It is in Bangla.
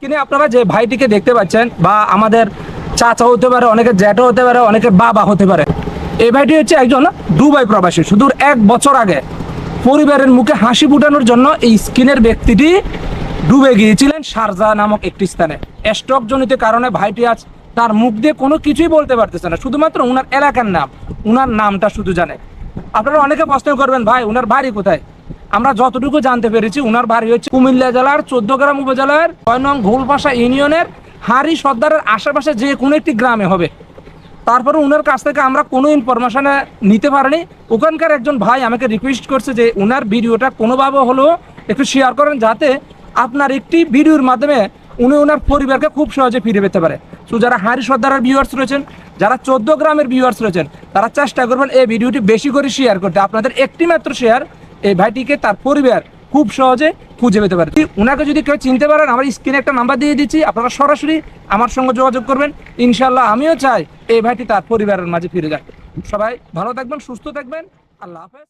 কিনে আপনারা যে ভাইটিকে দেখতে পাচ্ছেন বা আমাদের চাচা হতে পারে, অনেকের জ্যাঠা হতে পারে, অনেকের বাবা হতে পারে। এই ভাইটি হচ্ছে একজন দুবাই প্রবাসী। সুদূর 1 বছর আগে পরিবারের মুখে হাসি ফুটানোর জন্য এই স্কিনের ব্যক্তিটি ডুবে গিয়েছিলেন শারজা নামক একটি স্থানে। স্ট্রোক জনিত কারণে ভাইটি আজ তার মুখ দিয়ে কোনো কিছুই বলতে পারতেছে না, শুধুমাত্র উনার এলাকার নাম, উনার নামটা শুধু জানে। আপনারা অনেকে প্রশ্ন করবেন, ভাই উনার বাড়ি কোথায়? আমরা যতটুকু জানতে পেরেছি উনার বাড়ি হচ্ছে কুমিল্লা জেলার 14 গ্রাম উপজেলার 6 নং ঘোলপাশা ইউনিয়নের হারি সর্দারের আশেপাশে যে কোনো একটি গ্রামে হবে। তারপরে উনার কাছ থেকে আমরা কোনো ইনফরমেশন নিতে পারিনি। ওখানকার একজন ভাই আমাকে রিকোয়েস্ট করছে যে উনার ভিডিওটা কোনোভাবে হলেও একটু শেয়ার করেন, যাতে আপনার একটি ভিডিওর মাধ্যমে উনি ওনার পরিবারকে খুব সহজে ফিরে পেতে পারে। তো যারা হারি সর্দারের ভিউয়ার্স রয়েছেন, যারা 14 গ্রামের ভিউয়ার্স রয়েছেন, তারা চেষ্টা করবেন এই ভিডিওটি বেশি করে শেয়ার করতে। আপনাদের একটি মাত্র শেয়ার এই ভাইটিকে তার পরিবার খুব সহজে খুঁজে পেতে পারে। ওনাকে যদি কেউ চিনতে পারেন, আমার স্ক্রিনে একটা নাম্বার দিয়ে দিচ্ছি, আপনারা সরাসরি আমার সঙ্গে যোগাযোগ করবেন। ইনশাল্লাহ আমিও চাই এই ভাইটি তার পরিবারের মাঝে ফিরে যাক। সবাই ভালো থাকবেন, সুস্থ থাকবেন। আল্লাহ হাফেজ।